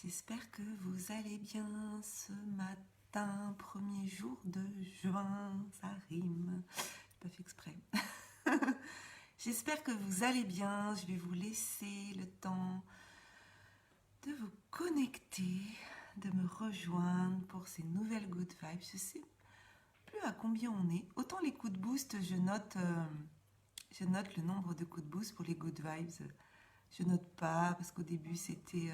J'espère que vous allez bien ce matin, premier jour de juin, ça rime, j'ai pas fait exprès. J'espère que vous allez bien, je vais vous laisser le temps de vous connecter, de me rejoindre pour ces nouvelles good vibes. Je sais plus à combien on est, autant les coups de boost, je note le nombre de coups de boost pour les good vibes. Je note pas parce qu'au début c'était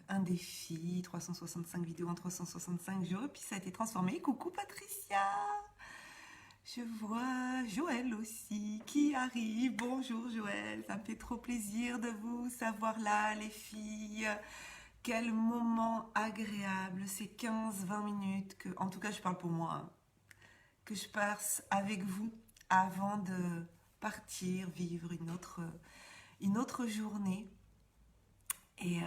un défi, 365 vidéos en 365 jours, puis ça a été transformé. Coucou Patricia! Je vois Joël aussi qui arrive. Bonjour Joël, ça me fait trop plaisir de vous savoir là, les filles. Quel moment agréable, ces 15-20 minutes que, en tout cas je parle pour moi, hein, que je passe avec vous avant de partir vivre une autre journée. Et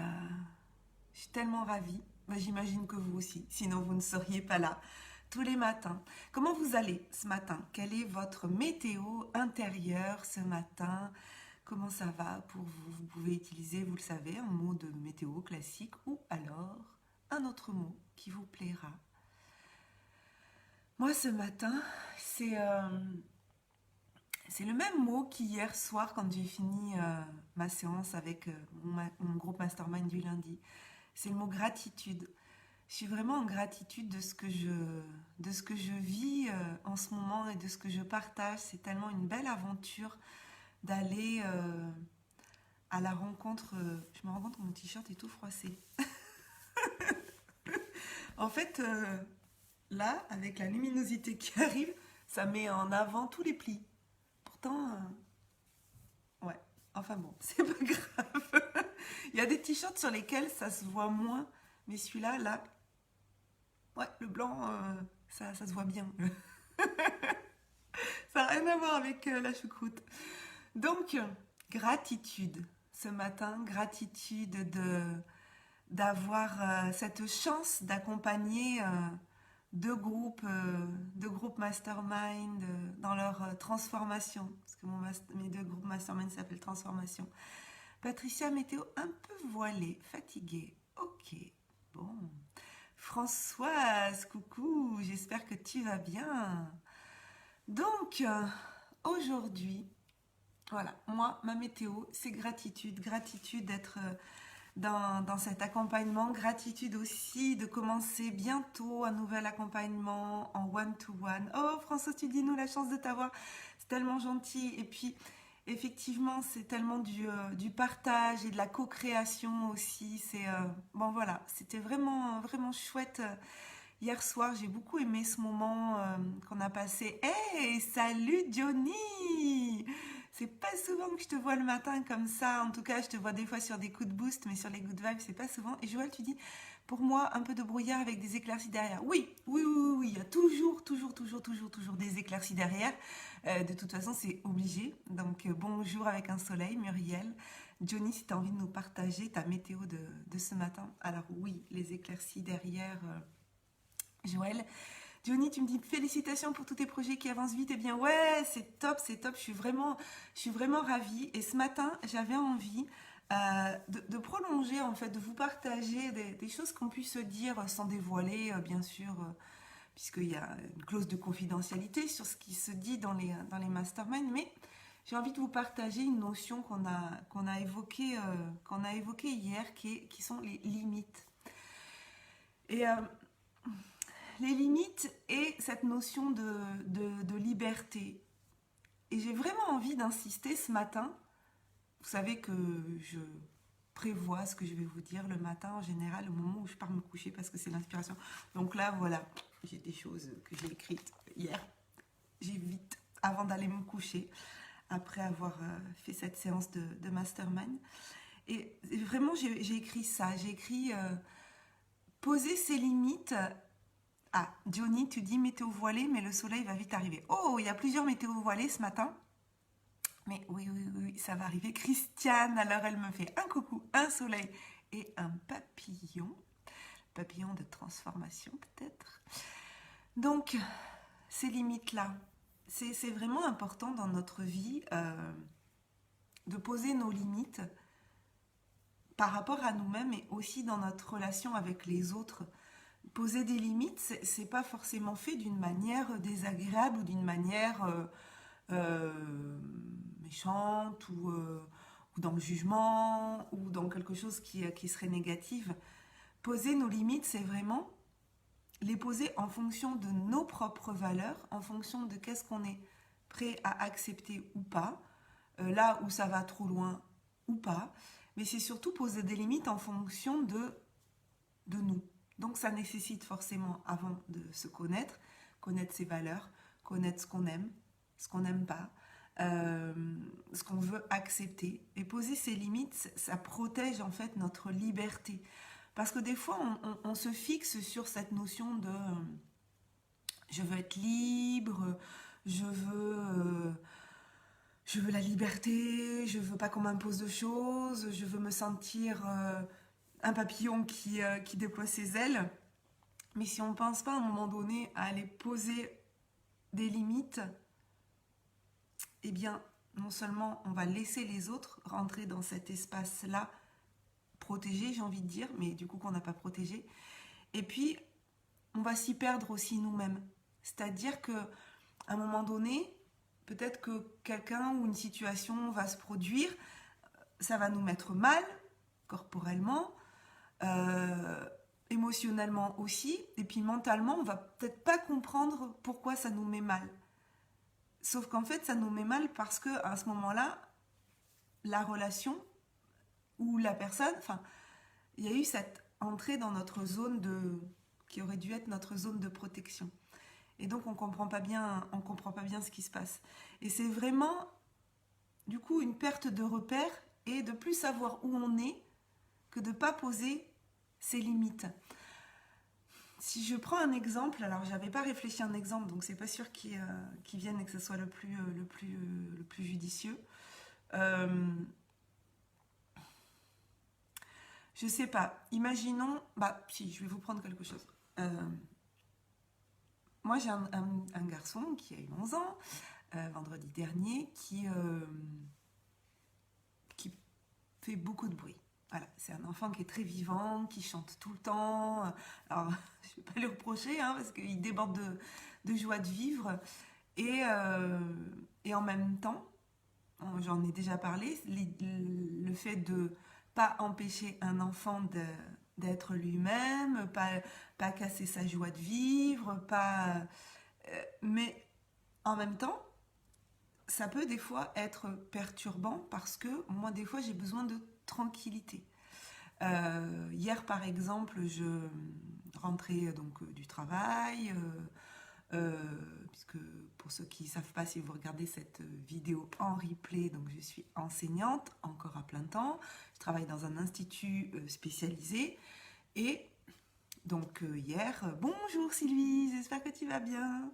je suis tellement ravie. Bah, j'imagine que vous aussi, sinon vous ne seriez pas là tous les matins. Comment vous allez ce matin? Quelle est votre météo intérieure ce matin? Comment ça va pour vous? Vous pouvez utiliser, vous le savez, un mot de météo classique ou alors un autre mot qui vous plaira. Moi ce matin, c'est le même mot qu'hier soir quand j'ai fini ma séance avec mon groupe Mastermind du lundi. C'est le mot gratitude. Je suis vraiment en gratitude de ce que je vis en ce moment et de ce que je partage. C'est tellement une belle aventure d'aller à la rencontre. Je me rends compte que mon t-shirt est tout froissé. En fait, là, avec la luminosité qui arrive, ça met en avant tous les plis. Pourtant, ouais. Enfin bon, c'est pas grave. Il y a des t-shirts sur lesquels ça se voit moins, mais celui-là, là, ouais, le blanc, ça se voit bien. Ça n'a rien à voir avec la choucroute. Donc, gratitude. Ce matin, gratitude d'avoir cette chance d'accompagner deux groupes mastermind dans leur transformation. Parce que mes deux groupes mastermind s'appellent Transformation. Patricia, météo un peu voilée, fatiguée. Ok, bon. Françoise, coucou, j'espère que tu vas bien. Donc, aujourd'hui, voilà, moi, ma météo, c'est gratitude. Gratitude d'être dans cet accompagnement. Gratitude aussi de commencer bientôt un nouvel accompagnement en one-to-one. Oh, Françoise, tu dis nous la chance de t'avoir. C'est tellement gentil. Et puis, effectivement, c'est tellement du partage et de la co-création aussi. Bon, voilà, c'était vraiment, vraiment chouette. Hier soir, j'ai beaucoup aimé ce moment qu'on a passé. Hey, salut Johnny! C'est pas souvent que je te vois le matin comme ça. En tout cas, je te vois des fois sur des coups de boost, mais sur les good vibes, c'est pas souvent. Et Joël, tu dis, pour moi, un peu de brouillard avec des éclaircies derrière. Oui, oui, oui, oui, oui. Il y a toujours des éclaircies derrière. De toute façon, c'est obligé. Donc, bonjour avec un soleil, Muriel. Johnny, si tu as envie de nous partager ta météo de ce matin. Alors oui, les éclaircies derrière. Joël. Johnny, tu me dis félicitations pour tous tes projets qui avancent vite. Eh bien ouais, c'est top, c'est top. Je suis vraiment ravie. Et ce matin, j'avais envie de prolonger, en fait, de vous partager des choses qu'on puisse se dire sans dévoiler, bien sûr, puisqu'il y a une clause de confidentialité sur ce qui se dit dans les masterminds. Mais j'ai envie de vous partager une notion qu'on a évoquée hier, qui sont les limites. Et les limites et cette notion de liberté. Et j'ai vraiment envie d'insister ce matin. Vous savez que je prévois ce que je vais vous dire le matin en général, au moment où je pars me coucher parce que c'est l'inspiration. Donc là, voilà, j'ai des choses que j'ai écrites hier. J'ai vite, avant d'aller me coucher, après avoir fait cette séance de mastermind. Et vraiment, j'ai écrit ça. J'ai écrit poser ses limites. Ah, Johnny, tu dis météo voilée, mais le soleil va vite arriver. Oh, il y a plusieurs météos voilées ce matin. Mais oui, oui, oui, ça va arriver. Christiane, alors elle me fait un coucou, un soleil et un papillon. Papillon de transformation peut-être. Donc, ces limites-là, c'est vraiment important dans notre vie de poser nos limites par rapport à nous-mêmes et aussi dans notre relation avec les autres. Poser des limites, c'est pas forcément fait d'une manière désagréable ou d'une manière méchante ou dans le jugement ou dans quelque chose qui serait négative. Poser nos limites, c'est vraiment les poser en fonction de nos propres valeurs, en fonction de qu'est-ce qu'on est prêt à accepter ou pas, là où ça va trop loin ou pas, mais c'est surtout poser des limites en fonction de nous. Donc ça nécessite forcément, avant de se connaître ses valeurs, connaître ce qu'on n'aime pas, ce qu'on veut accepter. Et poser ces limites, ça protège en fait notre liberté. Parce que des fois, on se fixe sur cette notion de je veux être libre, je veux la liberté, je veux pas qu'on m'impose de choses, je veux me sentir un papillon qui déploie ses ailes. Mais si on ne pense pas à un moment donné à aller poser des limites, eh bien, non seulement on va laisser les autres rentrer dans cet espace-là, protégé, j'ai envie de dire, mais du coup qu'on n'a pas protégé, et puis on va s'y perdre aussi nous-mêmes. C'est-à-dire qu'à un moment donné, peut-être que quelqu'un ou une situation va se produire, ça va nous mettre mal, corporellement, émotionnellement aussi, et puis mentalement, on va peut-être pas comprendre pourquoi ça nous met mal. Sauf qu'en fait, ça nous met mal parce que à ce moment-là, la relation ou la personne, enfin, il y a eu cette entrée dans notre zone qui aurait dû être notre zone de protection. Et donc on comprend pas bien ce qui se passe. Et c'est vraiment, du coup, une perte de repère et de plus savoir où on est que de pas poser ses limites. Si je prends un exemple, alors j'avais pas réfléchi à un exemple, donc c'est pas sûr qu'il vienne et que ce soit le plus judicieux. Je sais pas, imaginons, si, je vais vous prendre quelque chose. Moi j'ai un garçon qui a eu 11 ans, vendredi dernier, qui fait beaucoup de bruit. Voilà, c'est un enfant qui est très vivant, qui chante tout le temps. Alors, je ne vais pas lui reprocher, parce qu'il déborde de joie de vivre. Et en même temps, j'en ai déjà parlé, le fait de ne pas empêcher un enfant d'être lui-même, pas casser sa joie de vivre, mais en même temps, ça peut des fois être perturbant parce que moi, des fois, j'ai besoin de tranquillité. Hier, par exemple, je rentrais donc du travail, puisque pour ceux qui ne savent pas, si vous regardez cette vidéo en replay, donc je suis enseignante, encore à plein temps. Je travaille dans un institut spécialisé. Et donc hier, bonjour Sylvie, j'espère que tu vas bien.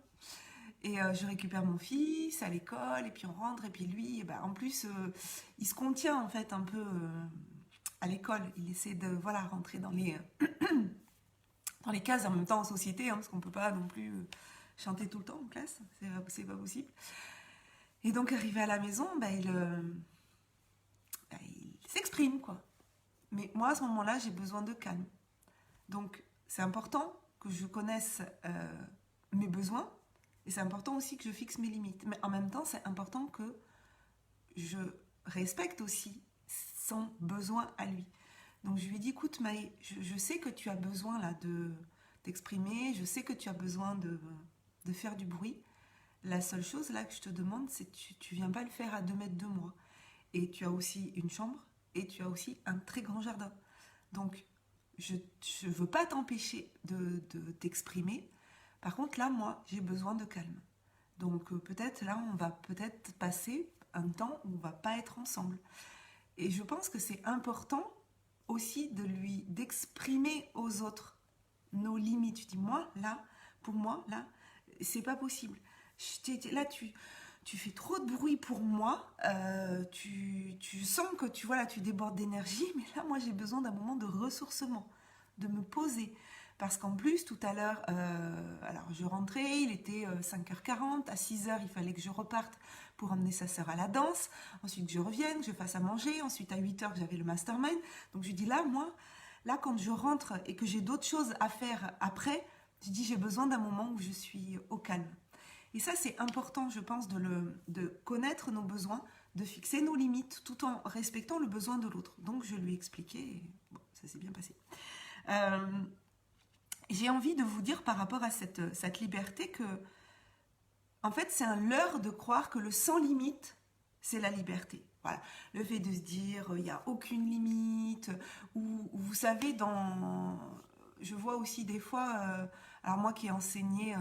Et je récupère mon fils à l'école, et puis on rentre, et puis lui, en plus, il se contient en fait un peu à l'école. Il essaie de rentrer dans les cases, en même temps en société, parce qu'on ne peut pas non plus chanter tout le temps en classe, c'est pas possible. Et donc arrivé à la maison, il s'exprime, quoi. Mais moi, à ce moment-là, j'ai besoin de calme. Donc c'est important que je connaisse mes besoins, et c'est important aussi que je fixe mes limites. Mais en même temps, c'est important que je respecte aussi son besoin à lui. Donc je lui dis, écoute Maë, je sais que tu as besoin là de t'exprimer, je sais que tu as besoin de faire du bruit. La seule chose là que je te demande, c'est que tu viens pas le faire à 2 mètres de moi. Et tu as aussi une chambre et tu as aussi un très grand jardin. Donc je ne veux pas t'empêcher de t'exprimer. Par contre là, moi, j'ai besoin de calme. Donc peut-être là, on va peut-être passer un temps où on va pas être ensemble. Et je pense que c'est important aussi d'exprimer aux autres nos limites. Je dis, pour moi, c'est pas possible. Là, tu fais trop de bruit pour moi, tu sens que tu débordes d'énergie, mais là, moi, j'ai besoin d'un moment de ressourcement, de me poser. parce qu'en plus, tout à l'heure, alors je rentrais, il était 5h40, à 6h, il fallait que je reparte pour emmener sa sœur à la danse, ensuite que je revienne, que je fasse à manger, ensuite à 8h que j'avais le mastermind. Donc je dis là, moi, là quand je rentre et que j'ai d'autres choses à faire après, je dis j'ai besoin d'un moment où je suis au calme. Et ça, c'est important, je pense, de connaître nos besoins, de fixer nos limites tout en respectant le besoin de l'autre. Donc je lui ai expliqué, et bon, ça s'est bien passé. Euh, j'ai envie de vous dire par rapport à cette liberté que, en fait, c'est un leurre de croire que le sans limite, c'est la liberté. Voilà. Le fait de se dire, il n'y a aucune limite, ou vous savez, je vois aussi des fois, alors moi qui ai enseigné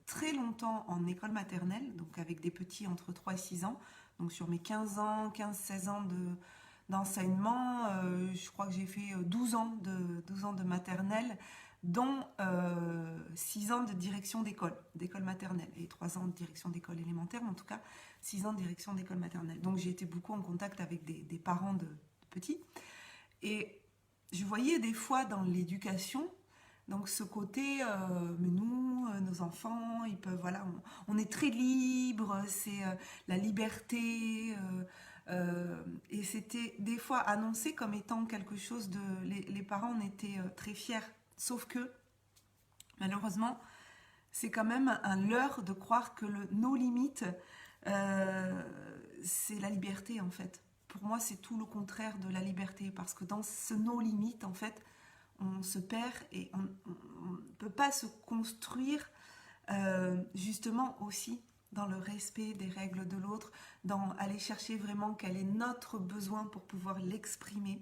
très longtemps en école maternelle, donc avec des petits entre 3 et 6 ans, donc sur mes 15 ans, 15-16 ans d'enseignement, je crois que j'ai fait 12 ans de maternelle, dont 6 ans de direction d'école maternelle, et 3 ans de direction d'école élémentaire, mais en tout cas 6 ans de direction d'école maternelle. Donc j'ai été beaucoup en contact avec des parents de petits, et je voyais des fois dans l'éducation, donc ce côté, mais nous, nos enfants, ils peuvent, voilà, on est très libre, c'est la liberté, et c'était des fois annoncé comme étant quelque chose de, les parents en étaient très fiers, sauf que malheureusement, c'est quand même un leurre de croire que nos limites, euh, c'est la liberté en fait. Pour moi, c'est tout le contraire de la liberté, parce que dans nos limites, en fait, on se perd et on ne peut pas se construire justement aussi dans le respect des règles de l'autre, dans aller chercher vraiment quel est notre besoin pour pouvoir l'exprimer.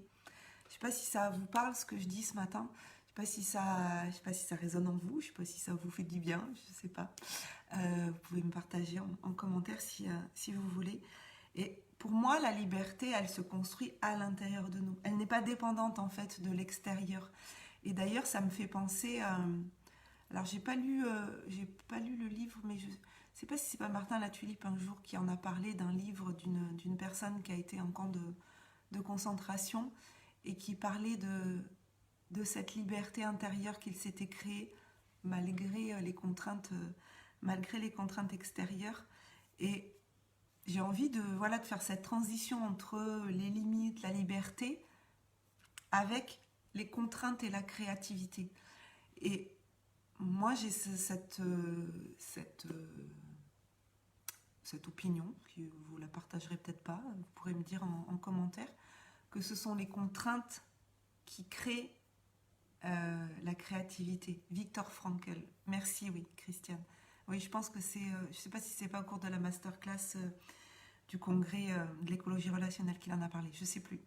Je ne sais pas si ça vous parle ce que je dis ce matin. Je ne sais pas si ça résonne en vous. Je ne sais pas si ça vous fait du bien. Je ne sais pas. Vous pouvez me partager en commentaire si vous voulez. Et pour moi, la liberté, elle se construit à l'intérieur de nous. Elle n'est pas dépendante en fait de l'extérieur. Et d'ailleurs, ça me fait penser à... Alors, j'ai pas lu le livre, mais je ne sais pas si c'est pas Martin Latulippe un jour qui en a parlé d'un livre d'une personne qui a été en camp de concentration et qui parlait de cette liberté intérieure qu'il s'était créée malgré les contraintes extérieures. Et j'ai envie de faire cette transition entre les limites, la liberté, avec les contraintes et la créativité. Et moi, j'ai cette opinion, que vous la partagerez peut-être pas, vous pourrez me dire en commentaire, que ce sont les contraintes qui créent la créativité. Victor Frankl. Merci, oui, Christiane. Oui, je pense que c'est, je ne sais pas si c'est pas au cours de la masterclass du congrès de l'écologie relationnelle qu'il en a parlé, je ne sais plus.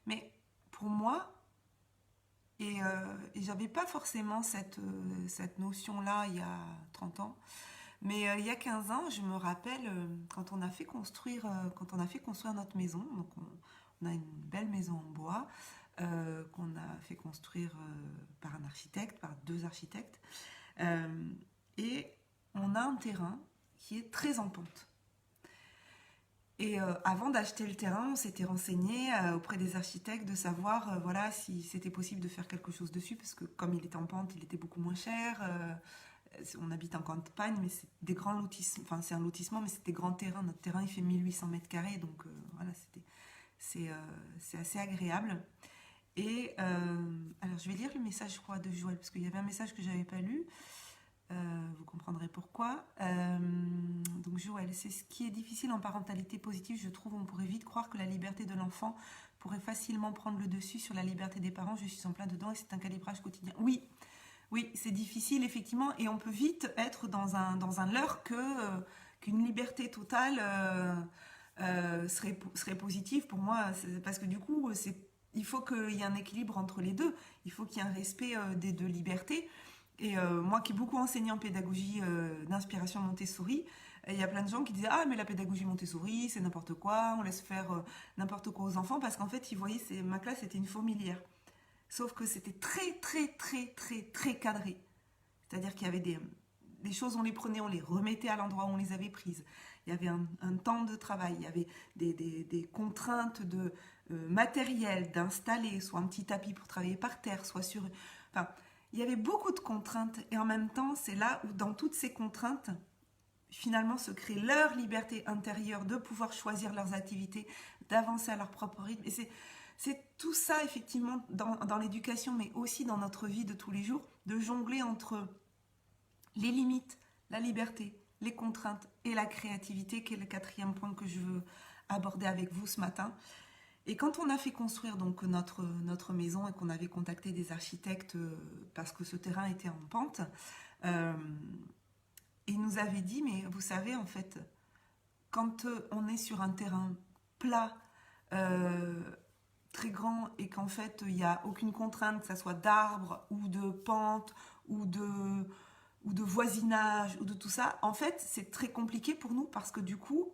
Mais pour moi, et j'avais pas forcément cette notion-là il y a 30 ans, mais il y a 15 ans, je me rappelle quand on a fait construire notre maison, donc on a une belle maison en bois, qu'on a fait construire par un architecte, par 2 architectes, et on a un terrain qui est très en pente. Et avant d'acheter le terrain, on s'était renseigné auprès des architectes de savoir voilà, si c'était possible de faire quelque chose dessus, parce que comme il était en pente, il était beaucoup moins cher. On habite en campagne, mais c'est des grands lotissements, enfin c'est un lotissement, mais c'est des grands terrains. Notre terrain, il fait 1800 mètres carrés, donc voilà, c'est assez agréable. Et alors je vais lire le message, je crois, de Joël, parce qu'il y avait un message que je n'avais pas lu. Vous comprendrez pourquoi. Donc Joël, c'est ce qui est difficile en parentalité positive, je trouve. On pourrait vite croire que la liberté de l'enfant pourrait facilement prendre le dessus sur la liberté des parents. Je suis en plein dedans et c'est un calibrage quotidien. Oui, c'est difficile effectivement, et on peut vite être dans un leurre qu'une liberté totale serait positive pour moi, parce que du coup, il faut qu'il y ait un équilibre entre les deux. Il faut qu'il y ait un respect des 2 libertés. Et moi qui ai beaucoup enseigné en pédagogie d'inspiration Montessori, il y a plein de gens qui disaient ah mais la pédagogie Montessori c'est n'importe quoi, on laisse faire n'importe quoi aux enfants, parce qu'en fait ils voyaient ma classe c'était une fourmilière. Sauf que c'était très très très très très cadré. C'est-à-dire qu'il y avait des choses, on les prenait, on les remettait à l'endroit où on les avait prises. Il y avait un temps de travail, il y avait des contraintes de matériel, d'installer, soit un petit tapis pour travailler par terre, soit sur Enfin, il y avait beaucoup de contraintes et en même temps, c'est là où dans toutes ces contraintes, finalement, se crée leur liberté intérieure de pouvoir choisir leurs activités, d'avancer à leur propre rythme. Et c'est tout ça, effectivement, dans l'éducation, mais aussi dans notre vie de tous les jours, de jongler entre les limites, la liberté, les contraintes et la créativité, qui est le quatrième point que je veux aborder avec vous ce matin. Et quand on a fait construire donc notre maison et qu'on avait contacté des architectes parce que ce terrain était en pente, euh, ils nous avaient dit, mais vous savez, en fait, quand on est sur un terrain plat, euh, très grand, et qu'en fait, il n'y a aucune contrainte, que ce soit d'arbres ou de pente ou de voisinage ou de tout ça, en fait, c'est très compliqué pour nous parce que du coup,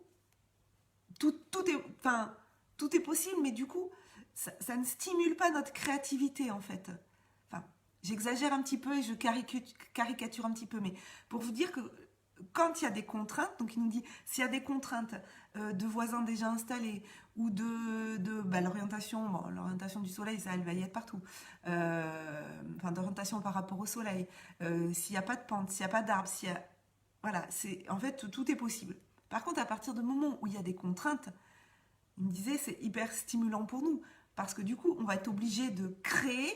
enfin, tout est possible, mais du coup, ça ne stimule pas notre créativité, en fait. Enfin, j'exagère un petit peu et je caricature un petit peu, mais pour vous dire que quand il y a des contraintes, donc il nous dit, s'il y a des contraintes de voisins déjà installés ou de l'orientation, bon, l'orientation du soleil, ça, elle va y être partout, enfin, d'orientation par rapport au soleil, s'il n'y a pas de pente, s'il n'y a pas d'arbre, s'il y a... Voilà, en fait, tout est possible. Par contre, à partir du moment où il y a des contraintes, il me disait, c'est hyper stimulant pour nous. Parce que du coup, on va être obligé de créer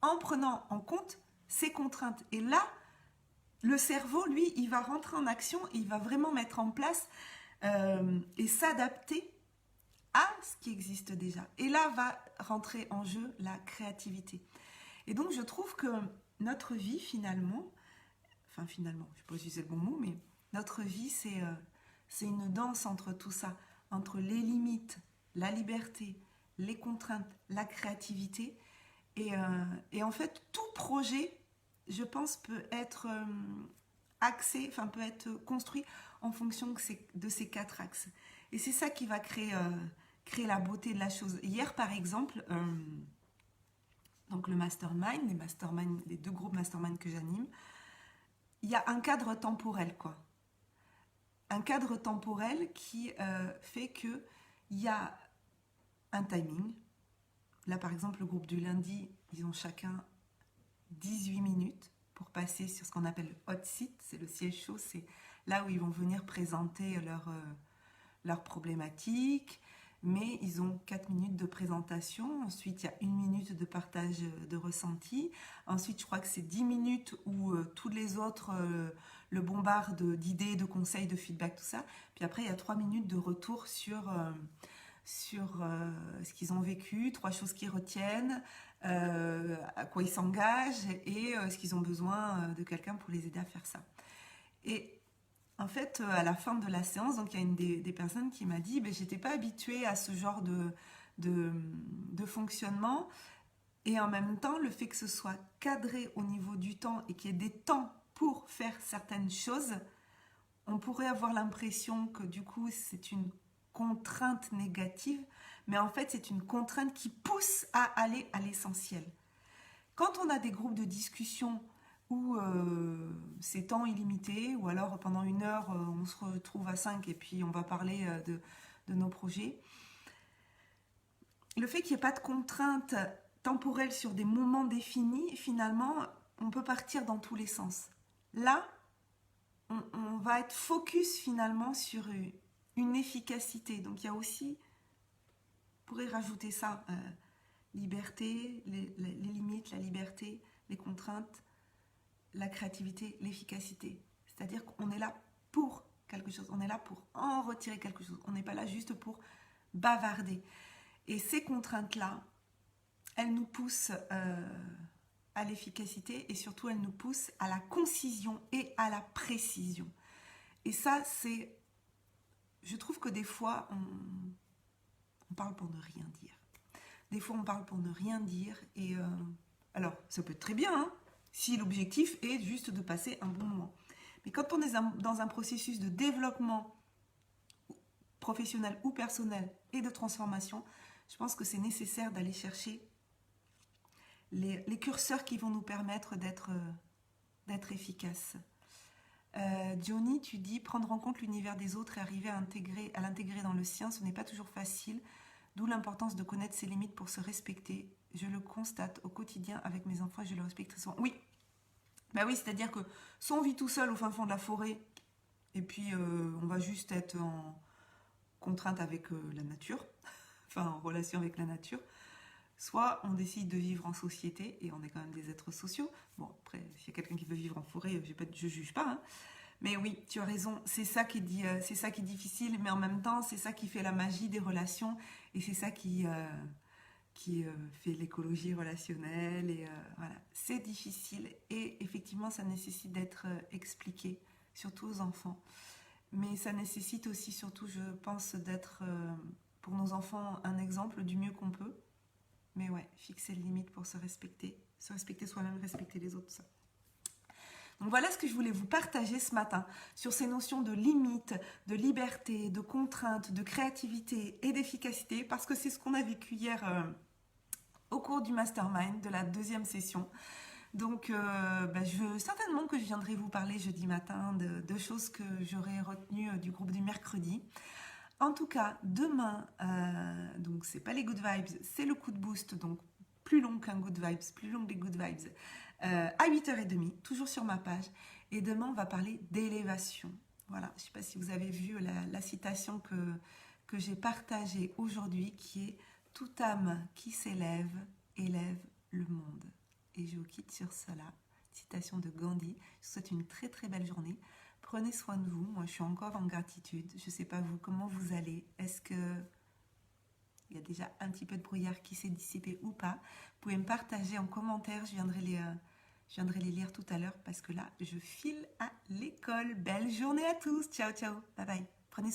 en prenant en compte ces contraintes. Et là, le cerveau, lui, il va rentrer en action et il va vraiment mettre en place et s'adapter à ce qui existe déjà. Et là va rentrer en jeu la créativité. Et donc, je trouve que notre vie, finalement, enfin finalement, je ne sais pas si c'est le bon mot, mais notre vie, c'est une danse entre tout ça, entre les limites, la liberté, les contraintes, la créativité. Et en fait, tout projet, je pense, peut être axé, enfin peut être construit en fonction de ces quatre axes. Et c'est ça qui va créer la beauté de la chose. Hier, par exemple, donc le mastermind, les deux groupes mastermind que j'anime, il y a un cadre temporel, quoi. Un cadre temporel qui fait qu'il y a un timing. Là, par exemple, le groupe du lundi, ils ont chacun 18 minutes pour passer sur ce qu'on appelle le hot seat. C'est le siège chaud, c'est là où ils vont venir présenter leurs problématiques. Mais ils ont 4 minutes de présentation. Ensuite, il y a 1 minute de partage de ressenti. Ensuite, je crois que c'est 10 minutes où tous les autres le bombardent d'idées, de conseils, de feedback, tout ça. Puis après, il y a 3 minutes de retour sur ce qu'ils ont vécu, 3 choses qu'ils retiennent, à quoi ils s'engagent et ce qu'ils ont besoin de quelqu'un pour les aider à faire ça. Et en fait, à la fin de la séance, donc il y a une des personnes qui m'a dit, j'étais pas habituée à ce genre de fonctionnement. Et en même temps, le fait que ce soit cadré au niveau du temps et qu'il y ait des temps pour faire certaines choses, on pourrait avoir l'impression que du coup, c'est une contrainte négative, mais en fait, c'est une contrainte qui pousse à aller à l'essentiel. Quand on a des groupes de discussion où c'est temps illimité, ou alors pendant 1 heure, on se retrouve à 5 et puis on va parler de nos projets, le fait qu'il n'y ait pas de contraintes temporelles sur des moments définis, finalement, on peut partir dans tous les sens. Là, on va être focus finalement sur une efficacité. Donc il y a aussi, on pourrait rajouter ça, liberté, les limites, la liberté, les contraintes, la créativité, l'efficacité. C'est-à-dire qu'on est là pour quelque chose, on est là pour en retirer quelque chose. On n'est pas là juste pour bavarder. Et ces contraintes-là, elles nous poussent à l'efficacité et surtout elles nous poussent à la concision et à la précision. Et ça, c'est... Je trouve que des fois, on parle pour ne rien dire. Des fois, on parle pour ne rien dire. Et alors, ça peut être très bien, hein, si l'objectif est juste de passer un bon moment. Mais quand on est dans un processus de développement professionnel ou personnel et de transformation, je pense que c'est nécessaire d'aller chercher les curseurs qui vont nous permettre d'être efficaces. Johnny, tu dis prendre en compte l'univers des autres et arriver à l'intégrer dans le sien, ce n'est pas toujours facile, d'où l'importance de connaître ses limites pour se respecter. je le constate au quotidien avec mes enfants et je le respecte très souvent. Oui, bah oui, c'est-à-dire que soit on vit tout seul au fin fond de la forêt et puis on va juste être en contrainte avec la nature, enfin en relation avec la nature, soit on décide de vivre en société et on est quand même des êtres sociaux. Bon, après, s'il y a quelqu'un qui veut vivre en forêt, je juge pas, hein. Mais oui, tu as raison, c'est ça qui est, c'est ça qui est difficile, mais en même temps, c'est ça qui fait la magie des relations et c'est ça qui fait l'écologie relationnelle. Et voilà, c'est difficile et effectivement, ça nécessite d'être expliqué, surtout aux enfants. Mais ça nécessite aussi, surtout, je pense, d'être pour nos enfants un exemple du mieux qu'on peut. Mais ouais, fixer les limites pour se respecter soi-même, respecter les autres, ça. Donc voilà ce que je voulais vous partager ce matin sur ces notions de limites, de liberté, de contrainte, de créativité et d'efficacité, parce que c'est ce qu'on a vécu hier au cours du mastermind de la deuxième session. Donc certainement que je viendrai vous parler jeudi matin de choses que j'aurais retenues du groupe du mercredi. En tout cas, demain, donc c'est pas les good vibes, c'est le coup de boost, donc plus long qu'un good vibes, plus long que les good vibes, à 8h30, toujours sur ma page. Et demain, on va parler d'élévation. Voilà, je ne sais pas si vous avez vu la citation que j'ai partagée aujourd'hui, qui est « Toute âme qui s'élève, élève le monde ». Et je vous quitte sur cela. Citation de Gandhi. Je vous souhaite une très très belle journée. Prenez soin de vous. Moi, je suis encore en gratitude. Je ne sais pas vous, comment vous allez. Est-ce que il y a déjà un petit peu de brouillard qui s'est dissipé ou pas? Vous pouvez me partager en commentaire. Je viendrai les lire tout à l'heure parce que là, je file à l'école. Belle journée à tous. Ciao, ciao. Bye bye. Prenez soin.